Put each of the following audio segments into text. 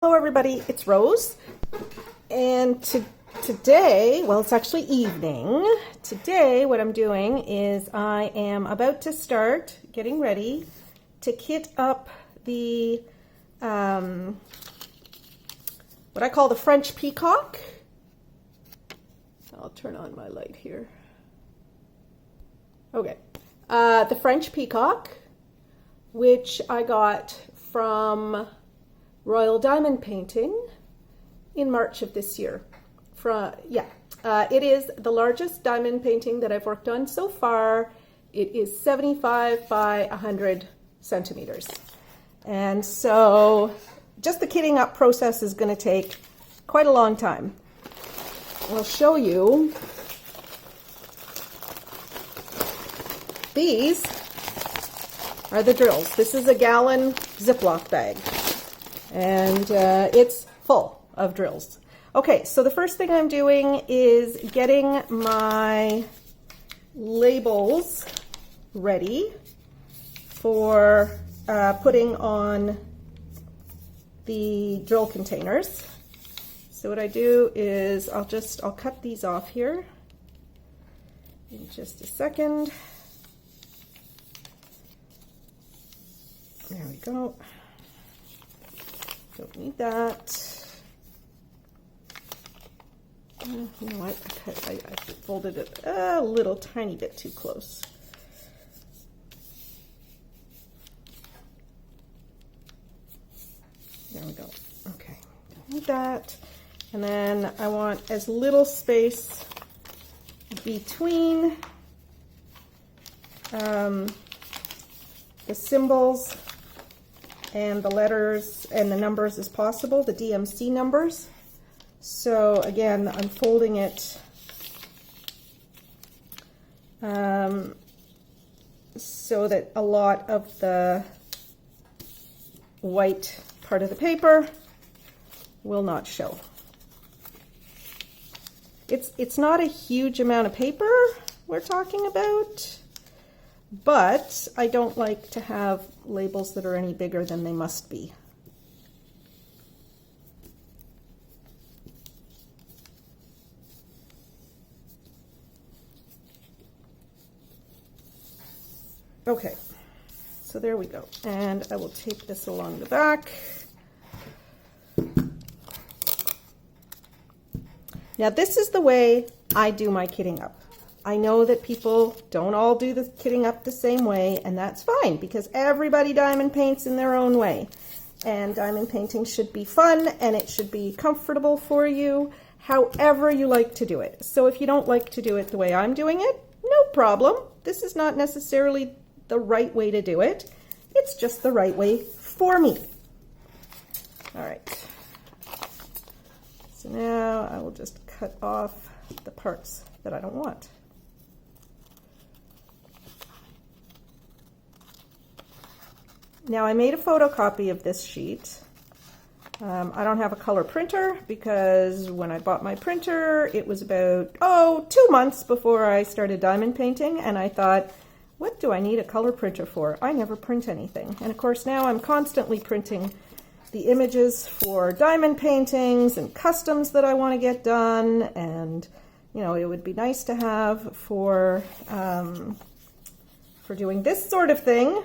Hello everybody, it's Rose, and today, well, it's actually evening. Today what I'm doing is I am about to start getting ready to kit up the what I call the French Peacock. I'll turn on my light here. Okay, the French Peacock, which I got from Royal Diamond Painting in March of this year. It is the largest diamond painting that I've worked on so far. It is 75 by 100 centimeters. And so just the kitting up process is going to take quite a long time. I'll show you. These are the drills. This is a gallon Ziploc bag. And it's full of drills. Okay, so the first thing I'm doing is getting my labels ready for putting on the drill containers. So what I do is I'll cut these off here in just a second. There we go. Don't need that. You know what? I folded it a little tiny bit too close. There we go. Okay, don't need that. And then I want as little space between the symbols and the letters and the numbers as possible, the DMC numbers. So again, I'm folding it so that a lot of the white part of the paper will not show. It's not a huge amount of paper we're talking about, but I don't like to have labels that are any bigger than they must be. Okay, so there we go. And I will take this along the back. Now this is the way I do my kitting up. I know that people don't all do the kitting up the same way, and that's fine because everybody diamond paints in their own way. And diamond painting should be fun and it should be comfortable for you, however you like to do it. So if you don't like to do it the way I'm doing it, no problem. This is not necessarily the right way to do it. It's just the right way for me. All right. So now I will just cut off the parts that I don't want. Now I made a photocopy of this sheet. I don't have a color printer because when I bought my printer, it was about, 2 months before I started diamond painting, and I thought, what do I need a color printer for? I never print anything. And of course now I'm constantly printing the images for diamond paintings and customs that I want to get done, and you know, it would be nice to have for doing this sort of thing.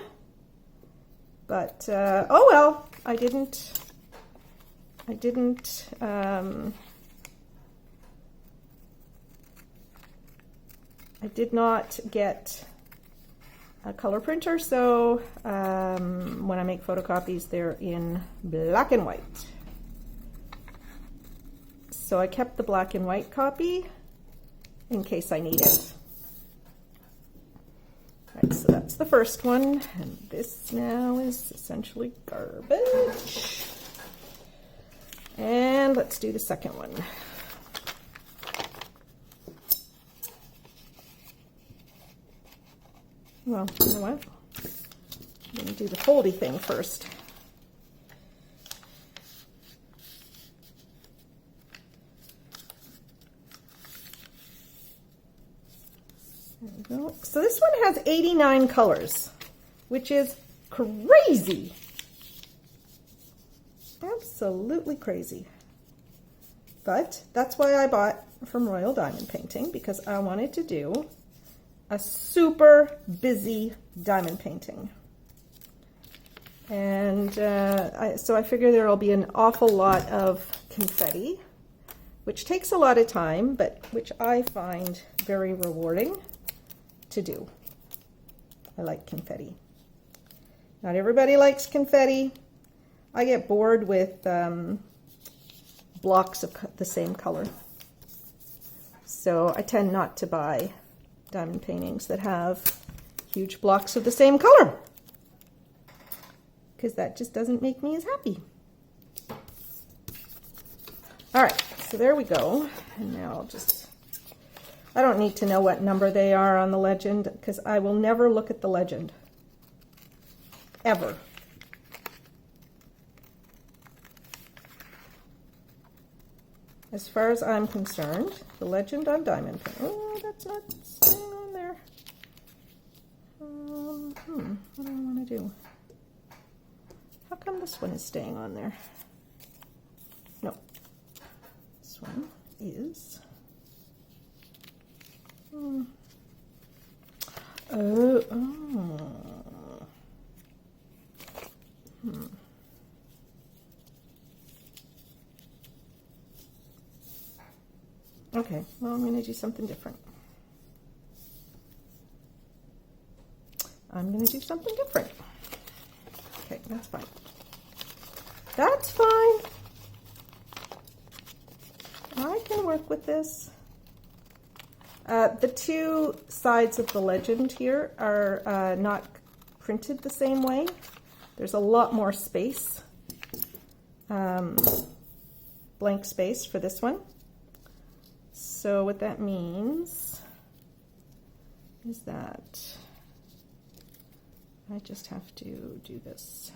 But, oh well, I did not get a color printer, so when I make photocopies, they're in black and white. So I kept the black and white copy in case I need it. Right, so that's the first one, and this now is essentially garbage. And let's do the second one. Well, you know what? I'm going to do the foldy thing first. There we go. So this one has 89 colors, which is crazy. absolutely crazy. But that's why I bought from Royal Diamond Painting, because I wanted to do a super busy diamond painting. And so I figure there will be an awful lot of confetti, which takes a lot of time, but which I find very rewarding to do. I like confetti. Not everybody likes confetti. I get bored with blocks of the same color. So I tend not to buy diamond paintings that have huge blocks of the same color, because that just doesn't make me as happy. All right, so there we go. And now I'll just, I don't need to know what number they are on the legend, because I will never look at the legend. Ever. As far as I'm concerned, the legend on diamond paint. Oh, that's not staying on there. What do I want to do? How come this one is staying on there? No. This one is... Okay, well, I'm going to do something different. Okay, that's fine. That's fine. I can work with this. The two sides of the legend here are not printed the same way. There's a lot more space, blank space for this one. So what that means is that I just have to do this.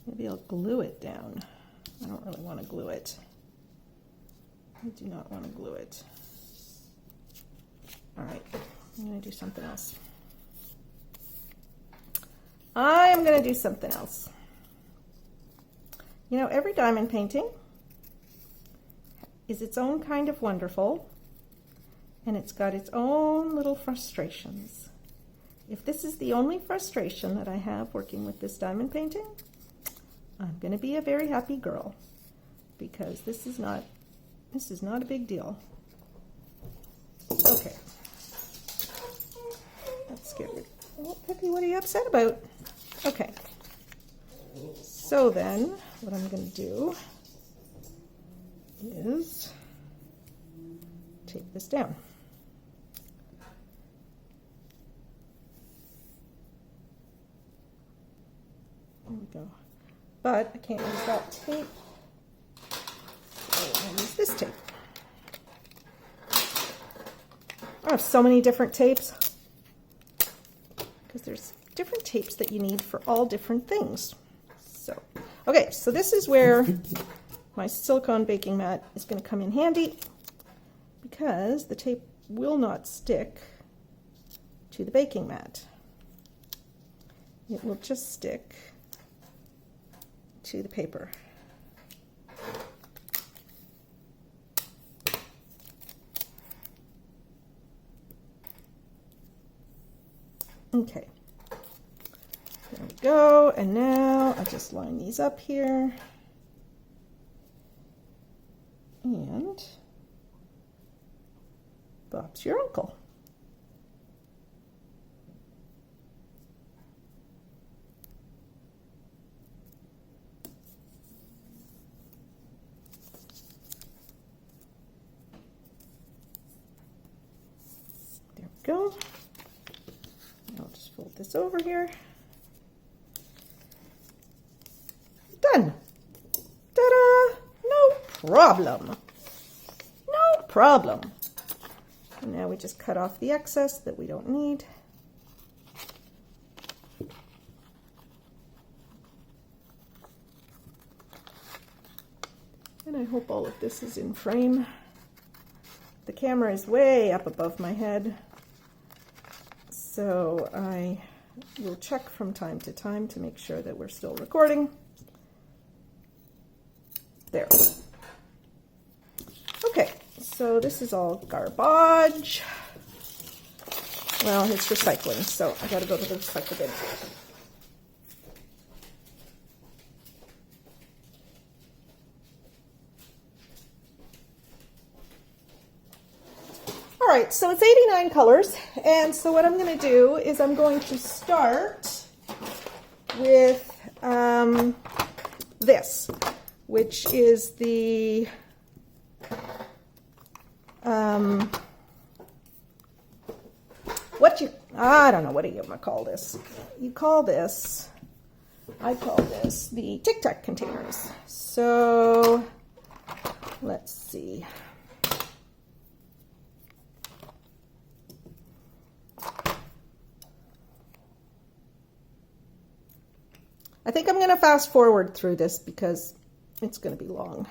Maybe I'll glue it down. I don't really want to glue it. I do not want to glue it. All right, I'm going to do something else. You know, every diamond painting is its own kind of wonderful, and it's got its own little frustrations. If this is the only frustration that I have working with this diamond painting, I'm going to be a very happy girl, because this is not a big deal. Okay. Let's get rid of... Oh, Pippi, what are you upset about? Okay. So then, what I'm going to do is take this down. There we go. But I can't use that tape, so I'll use this tape. I have so many different tapes, because there's different tapes that you need for all different things. So, okay, so this is where my silicone baking mat is going to come in handy, because the tape will not stick to the baking mat. It will just stick to the paper. Okay, there we go, and now I just line these up here, and Bob's your uncle. There we go. I'll just fold this over here. Done. Ta-da! No problem. No problem. And now we just cut off the excess that we don't need. hope all of this is in frame. The camera is way up above my head, so I will check from time to time to make sure that we're still recording. There. Okay, so this is all garbage. Well, it's recycling, so I gotta go to the recycle bin. All right, so it's 89 colors, and so what I'm going to do is I'm going to start with this, which is the I don't know, what do you call this? You call this, I call this the Tic Tac containers. So let's see. I think I'm going to fast forward through this because it's going to be long.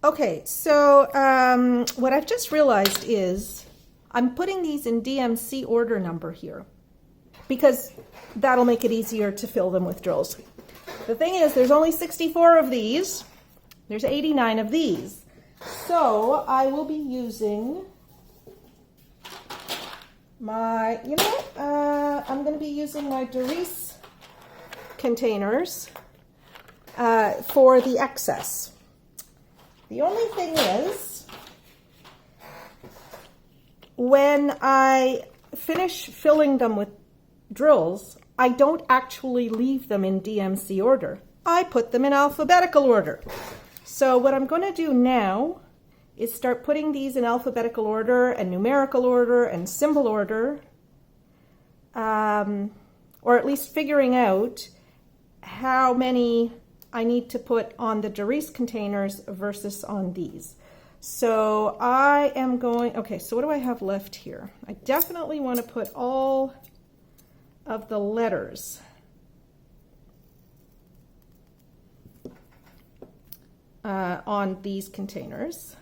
Okay, so what I've just realized is I'm putting these in DMC order number here because that'll make it easier to fill them with drills. The thing is, there's only 64 of these. There's 89 of these. So I will be using my, I'm going to be using my Doris containers for the excess. The only thing is, when I finish filling them with drills, I don't actually leave them in DMC order. I put them in alphabetical order. So what I'm going to do now is start putting these in alphabetical order and numerical order and symbol order, or at least figuring out how many I need to put on the Doris containers versus on these. So I am going, okay, so what do I have left here? I definitely want to put all of the letters on these containers,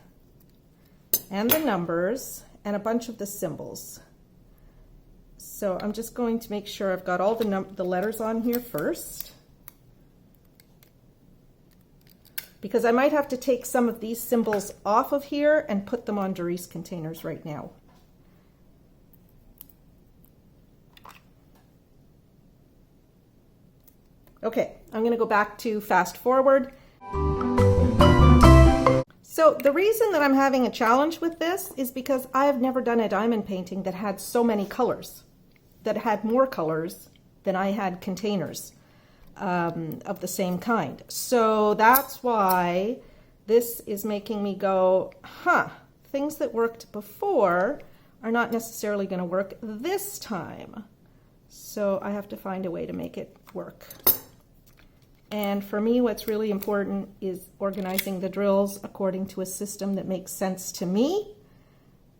and the numbers, and a bunch of the symbols. So I'm just going to make sure I've got all the letters on here first, because I might have to take some of these symbols off of here and put them on Doris containers right now. Okay, I'm going to go back to fast forward. So the reason that I'm having a challenge with this is because I have never done a diamond painting that had so many colors, that had more colors than I had containers of the same kind. So that's why this is making me go, things that worked before are not necessarily going to work this time. So I have to find a way to make it work. And for me, what's really important is organizing the drills according to a system that makes sense to me.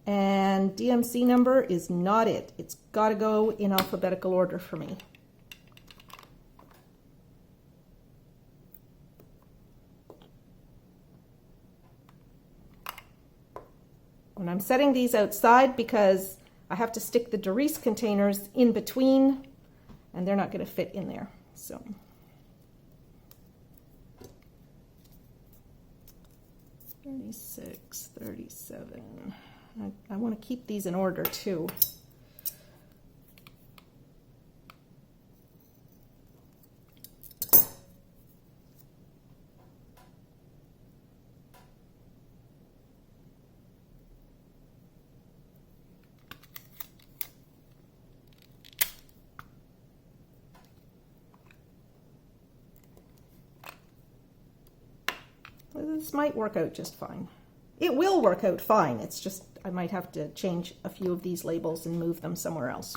And DMC number is not it. It's got to go in alphabetical order for me. When I'm setting these outside, because I have to stick the Doris containers in between, and they're not going to fit in there. So 36, 37. I want to keep these in order too. This might work out just fine. It will work out fine. It's just I might have to change a few of these labels and move them somewhere else.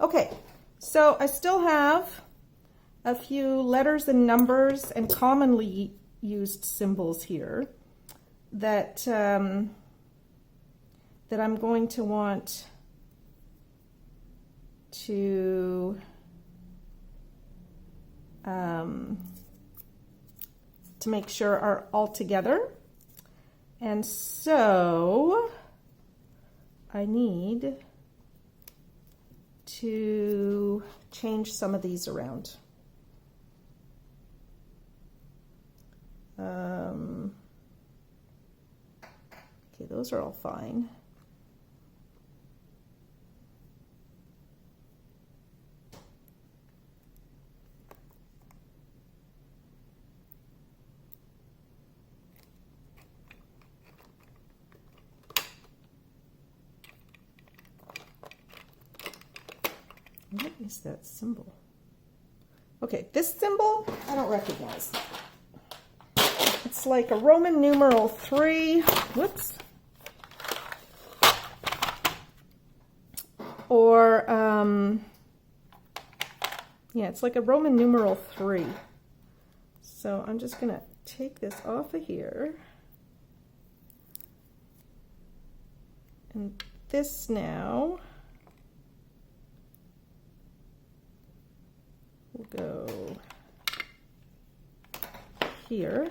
Okay, so I still have a few letters and numbers and commonly used symbols here that that I'm going to want to make sure are all together. And so I need to change some of these around. Okay, those are all fine. What is that symbol? Okay, this symbol I don't recognize. It's like a Roman numeral 3. Whoops. Or, yeah, it's like a Roman numeral 3. So I'm just going to take this off of here. And this now will go here.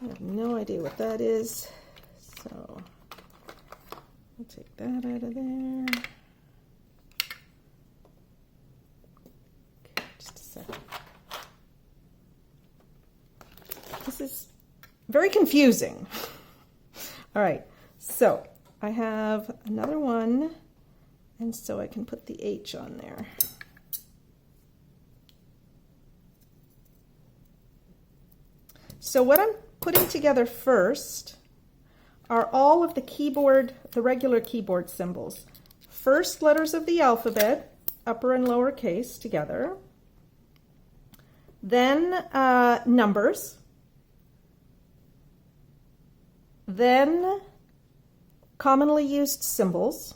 I have no idea what that is, so I'll take that out of there. Okay, just a second. This is very confusing. All right, so I have another one, and so I can put the H on there. So what I'm putting together first are all of the keyboard, the regular keyboard symbols. First letters of the alphabet, upper and lower case together. Then numbers. Then commonly used symbols.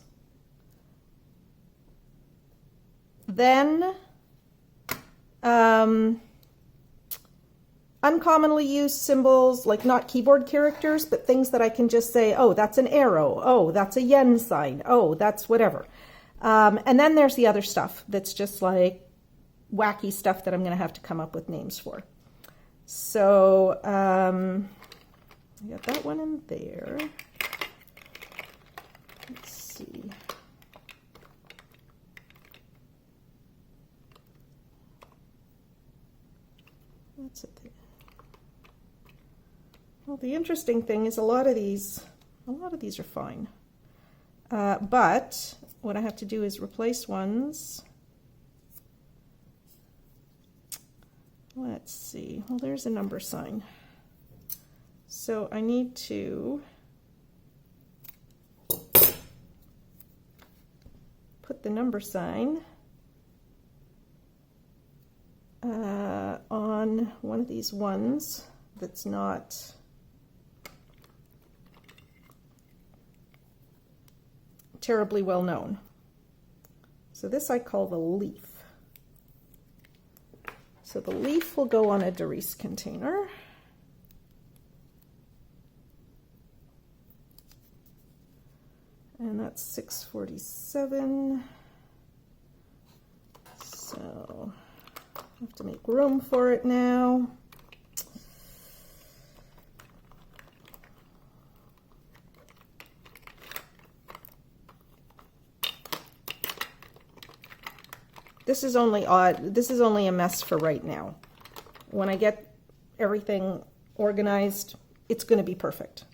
Then uncommonly used symbols, like not keyboard characters, but things that I can just say, oh, that's an arrow. Oh, that's a yen sign. Oh, that's whatever. And then there's the other stuff that's just like wacky stuff that I'm going to have to come up with names for. So I got that one in there. Let's see. What's it there? Well, the interesting thing is a lot of these are fine. But what I have to do is replace ones. Let's see. Well, there's a number sign. So I need to put the number sign on one of these ones that's not terribly well known. So this I call the leaf. So the leaf will go on a Doris container. And that's 647. So I have to make room for it now. This is only odd. This is only a mess for right now. When I get everything organized, it's going to be perfect.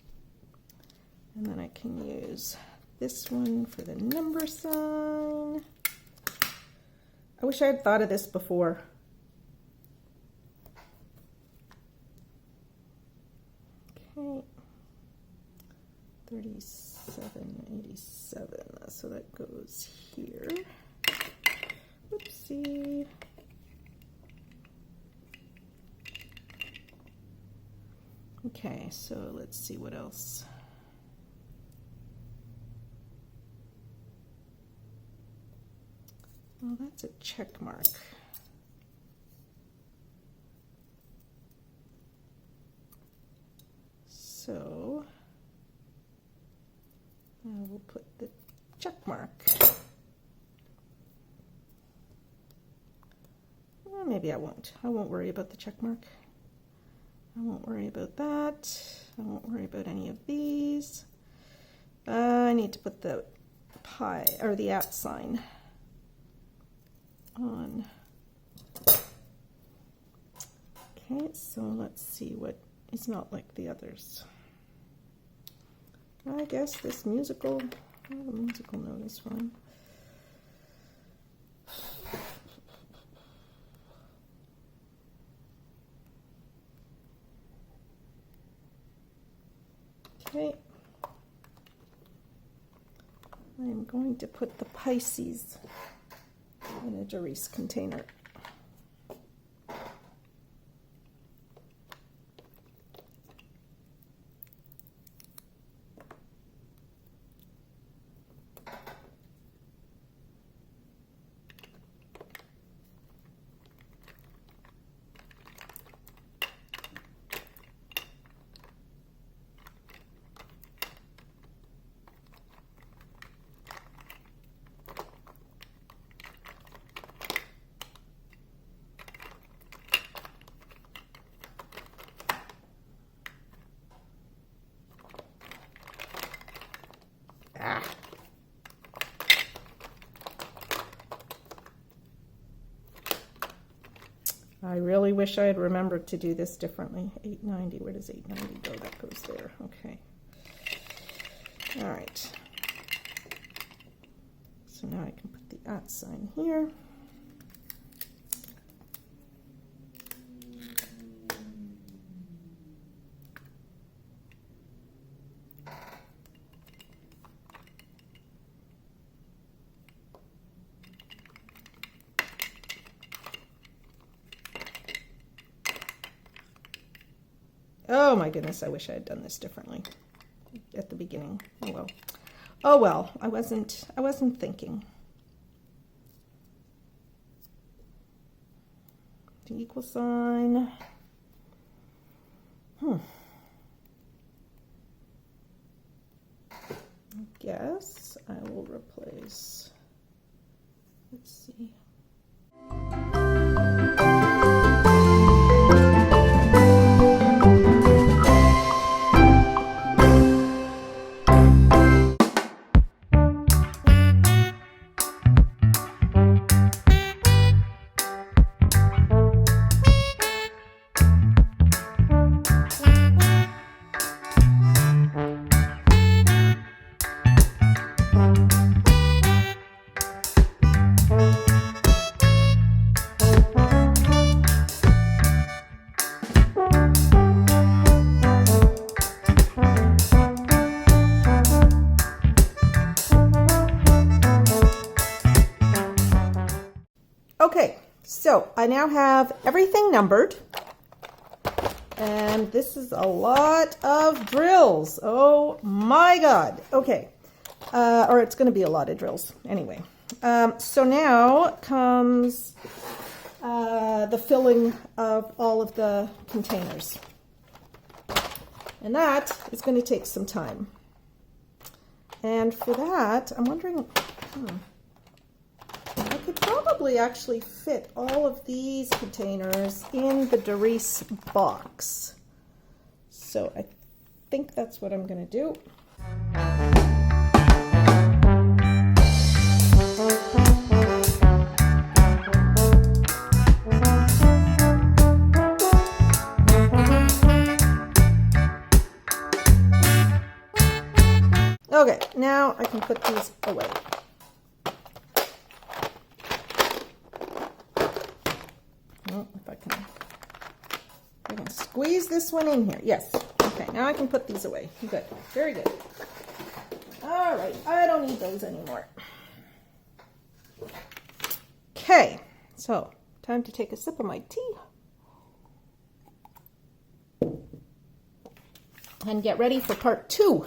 And then I can use this one for the number sign. I wish I had thought of this before. Okay. 3787. So that goes here. Oopsie. Okay, so let's see what else. Well, that's a check mark. So I will put the check mark. Well, maybe I won't. I won't worry about the check mark. I won't worry about that. I won't worry about any of these. I need to put the pi or the @ sign on. Okay, so let's see what is not like the others. I guess this musical, the musical note is fine. Okay. I'm going to put the Pisces in a Doris container. I really wish I had remembered to do this differently. 890, where does 890 go? That goes there, okay. All right. So now I can put the @ sign here. Oh my goodness, I wish I had done this differently at the beginning. Oh well. Oh well, I wasn't thinking. The equal sign. I guess I will replace, let's see. So I now have everything numbered, and this is a lot of drills. Oh my God. Okay. Or it's going to be a lot of drills anyway. So now comes the filling of all of the containers. And that is going to take some time. And for that, I'm wondering, I could probably actually fit all of these containers in the Doris box. So I think that's what I'm going to do. Okay, now I can put these away. Oh, if I can squeeze this one in here. Yes. Okay, now I can put these away. Good. Very good. All right, I don't need those anymore. Okay, so time to take a sip of my tea and get ready for part 2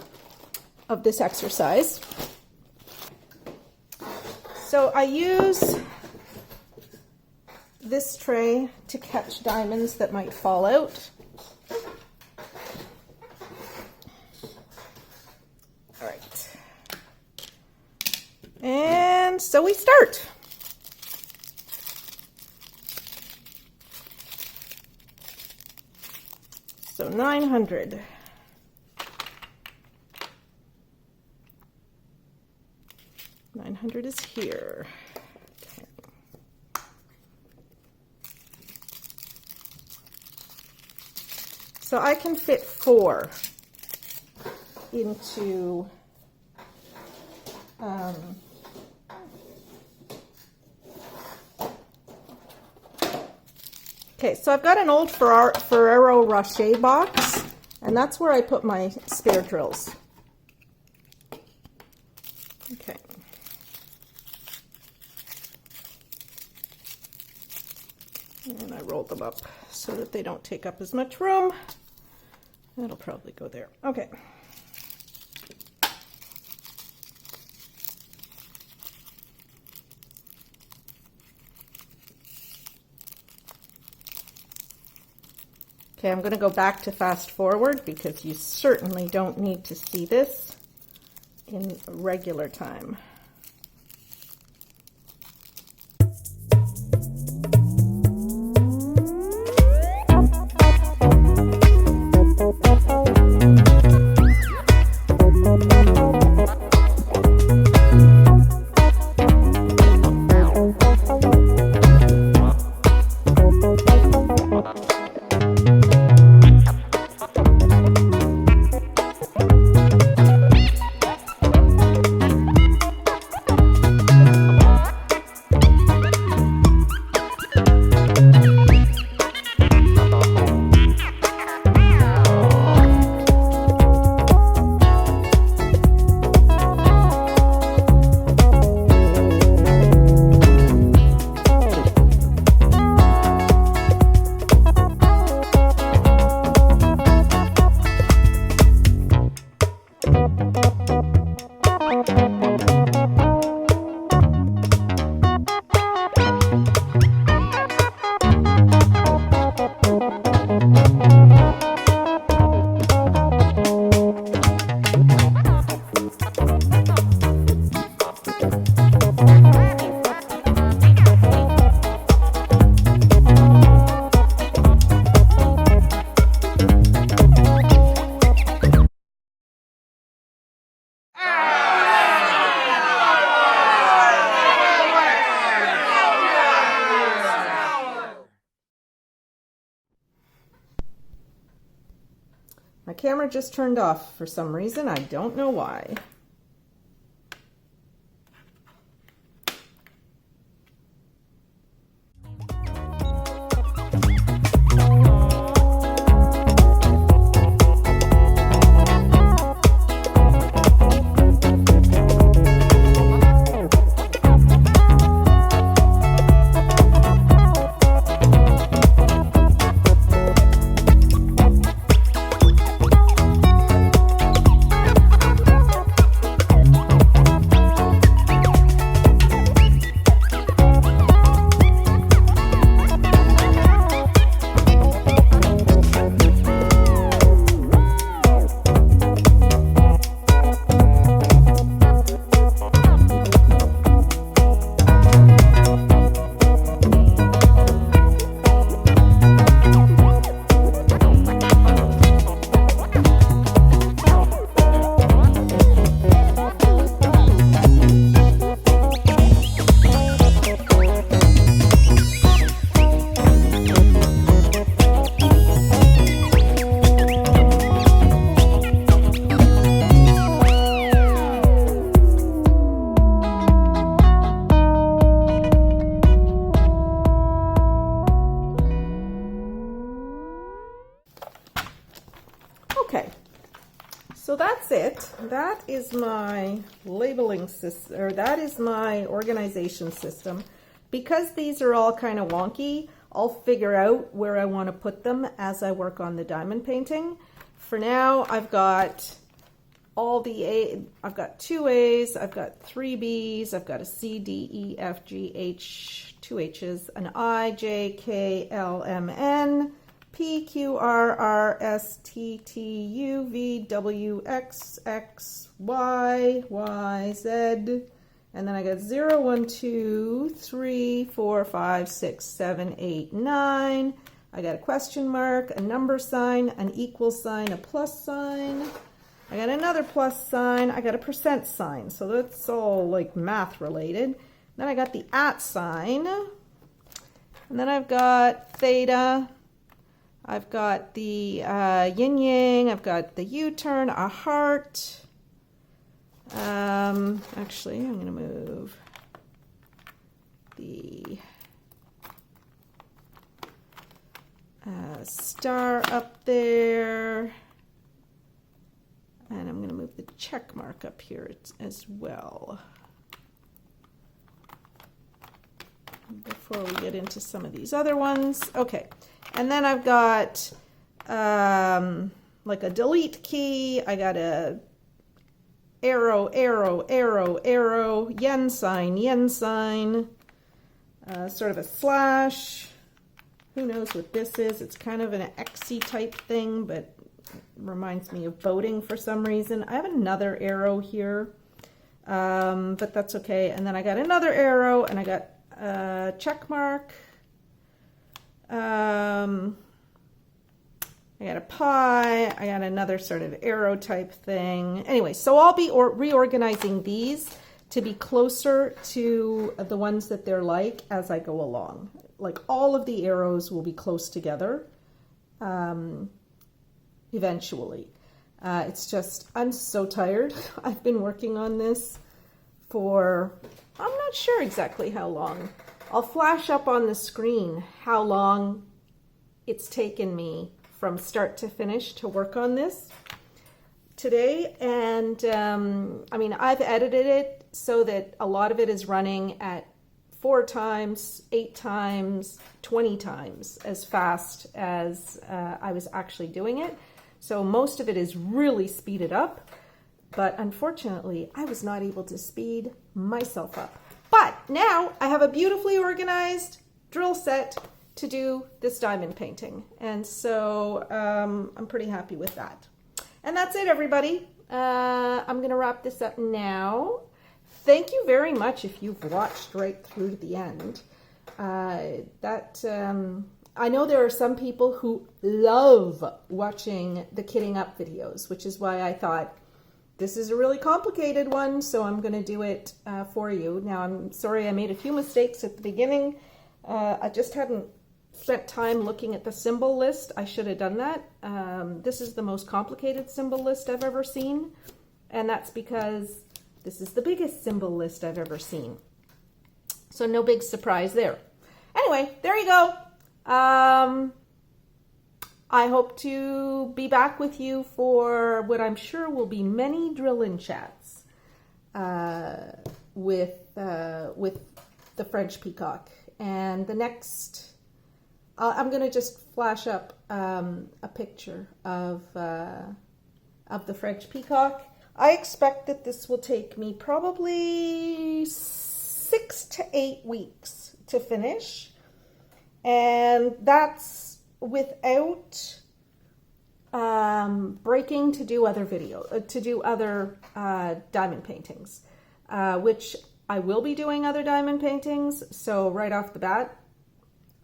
of this exercise. So I use this tray to catch diamonds that might fall out. All right. And so we start. So 900. 900 is here. Okay. So I can fit 4 into okay, so I've got an old Ferrero Rocher box, and that's where I put my spare drills. Okay. And I roll them up so that they don't take up as much room. That'll probably go there. Okay. Okay, I'm going to go back to fast forward because you certainly don't need to see this in regular time. My camera just turned off for some reason. I don't know why. it. That is my labeling system, or that is my organization system. Because these are all kind of wonky, I'll figure out where I want to put them as I work on the diamond painting. For now, I've got I've got 2 A's, I've got 3 B's, I've got a C, D, E, F, G, H, 2 H's, an I, J, K, L, M, N, P, Q, R, R, S, T, T, U, V, W, X, X, Y, Y, Z, and then I got 0, 1, 2, 3, 4, 5, 6, 7, 8, 9. I got a question mark, a number sign, an equal sign, a plus sign. I got another plus sign. I got a percent sign. So that's all like math related. Then I got the at sign. And then I've got theta. I've got the yin yang. I've got the U-turn, a heart. Actually, I'm going to move the star up there. And I'm going to move the check mark up here as well. Before we get into some of these other ones. Okay. And then I've got like a delete key. I got a arrow, arrow, arrow, arrow, yen sign, sort of a slash. Who knows what this is? It's kind of an X-y type thing, but it reminds me of boating for some reason. I have another arrow here, but that's okay. And then I got another arrow, and I got a check mark. I got a pie. I got another sort of arrow type thing. Anyway, so I'll be reorganizing these to be closer to the ones that they're like as I go along. Like all of the arrows will be close together eventually. It's just, I'm so tired. I've been working on this for, I'm not sure exactly how long. I'll flash up on the screen how long it's taken me from start to finish to work on this today. And I mean, I've edited it so that a lot of it is running at 4 times, 8 times, 20 times as fast as I was actually doing it. So most of it is really speeded up, but unfortunately I was not able to speed myself up. But now I have a beautifully organized drill set to do this diamond painting. And so I'm pretty happy with that. And that's it, everybody. I'm gonna wrap this up now. Thank you very much if you've watched right through to the end. I know there are some people who love watching the kitting up videos, which is why I thought this is a really complicated one, so I'm going to do it for you. Now, I'm sorry I made a few mistakes at the beginning. I just hadn't spent time looking at the symbol list. I should have done that. This is the most complicated symbol list I've ever seen, and that's because this is the biggest symbol list I've ever seen. So no big surprise there. Anyway, there you go. I hope to be back with you for what I'm sure will be many drill-in chats with the French Peacock. And the next, I'm going to just flash up a picture of the French Peacock. I expect that this will take me probably 6 to 8 weeks to finish. And that's without breaking to do other diamond paintings, which I will be doing other diamond paintings. So right off the bat,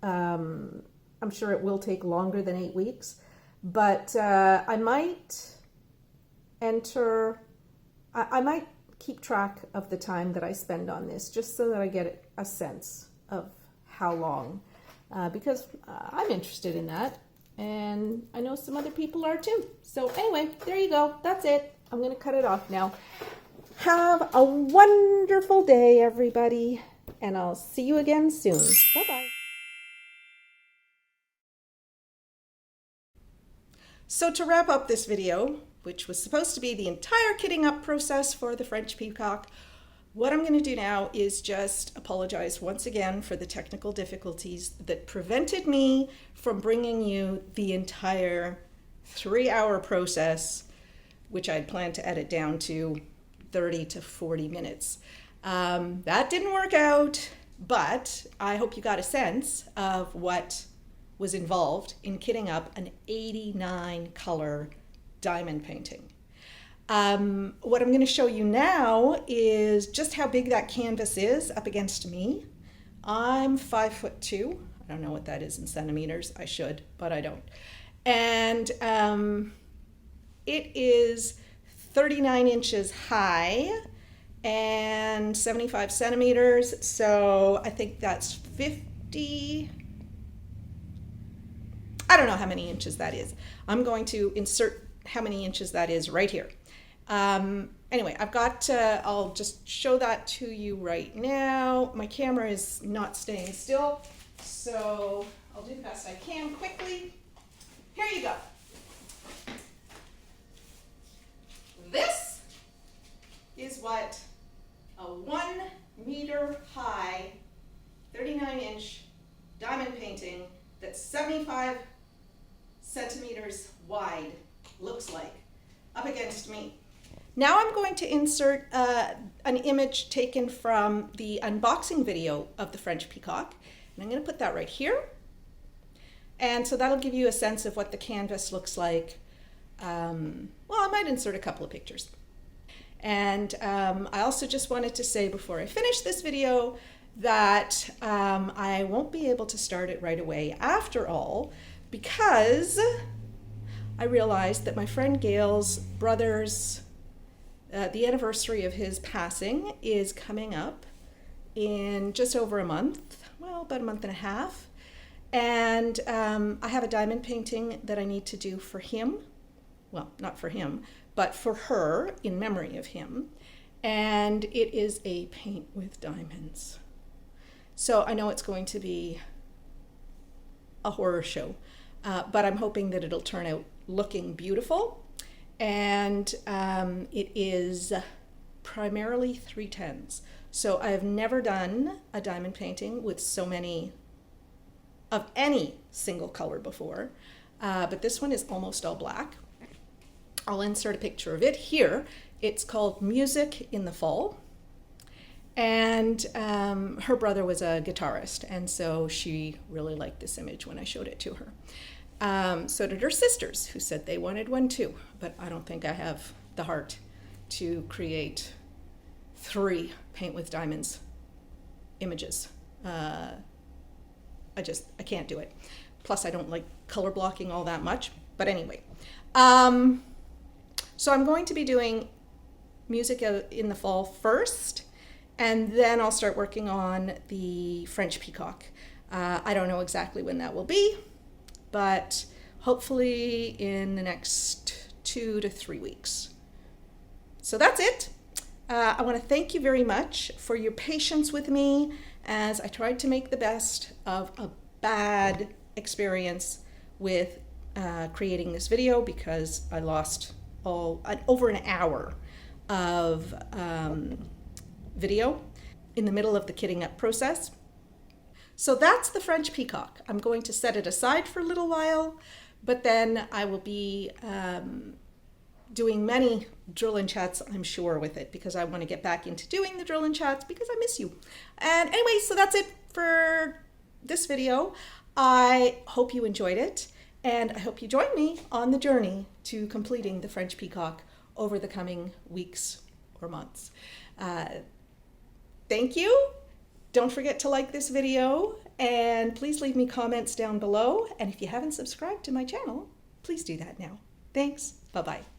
I'm sure it will take longer than 8 weeks, but I might keep track of the time that I spend on this, just so that I get a sense of how long. Because I'm interested in that, and I know some other people are too. So anyway, there you go. That's it. I'm going to cut it off now. Have a wonderful day, everybody, and I'll see you again soon. Bye-bye. So to wrap up this video, which was supposed to be the entire kitting up process for the French Peacock. What I'm going to do now is just apologize once again for the technical difficulties that prevented me from bringing you the entire 3-hour process, which I'd planned to edit down to 30 to 40 minutes. That didn't work out, but I hope you got a sense of what was involved in kitting up an 89 color diamond painting. What I'm going to show you now is just how big that canvas is up against me. I'm 5'2". I don't know what that is in centimeters. I should, but I don't. And it is 39 inches high and 75 centimeters. So I think that's 50. I don't know how many inches that is. I'm going to insert how many inches that is right here. Anyway, I've got, I'll just show that to you right now. My camera is not staying still, so I'll do the best I can quickly. Here you go. This is what a 1 meter high, 39-inch diamond painting that's 75 centimeters wide looks like up against me. Now I'm going to insert an image taken from the unboxing video of the French Peacock, and I'm going to put that right here. And so that'll give you a sense of what the canvas looks like. Well, I might insert a couple of pictures. And I also just wanted to say before I finish this video that I won't be able to start it right away after all, because I realized that my friend Gail's brother's, the anniversary of his passing is coming up in just over a month, well, about a month and a half. And I have a diamond painting that I need to do for him. Well, not for him, but for her in memory of him. And it is a paint with diamonds. So I know it's going to be a horror show, but I'm hoping that it'll turn out looking beautiful. And it is primarily 310s. So I have never done a diamond painting with so many of any single color before, but this one is almost all black. I'll insert a picture of it here. It's called Music in the Fall. And her brother was a guitarist, and so she really liked this image when I showed it to her. So did her sisters, who said they wanted one too, but I don't think I have the heart to create 3 paint with diamonds images. I can't do it. Plus I don't like color blocking all that much, but anyway. So I'm going to be doing Music in the Fall first, and then I'll start working on the French Peacock. I don't know exactly when that will be, but hopefully in the next 2 to 3 weeks. So that's it. I want to thank you very much for your patience with me as I tried to make the best of a bad experience with creating this video, because I lost over an hour of video in the middle of the kitting up process. So that's the French Peacock. I'm going to set it aside for a little while, but then I will be doing many drill and chats, I'm sure, with it, because I want to get back into doing the drill and chats because I miss you. And anyway, so that's it for this video. I hope you enjoyed it, and I hope you join me on the journey to completing the French Peacock over the coming weeks or months. Thank you. Don't forget to like this video, and please leave me comments down below. And if you haven't subscribed to my channel, please do that now. Thanks. Bye-bye.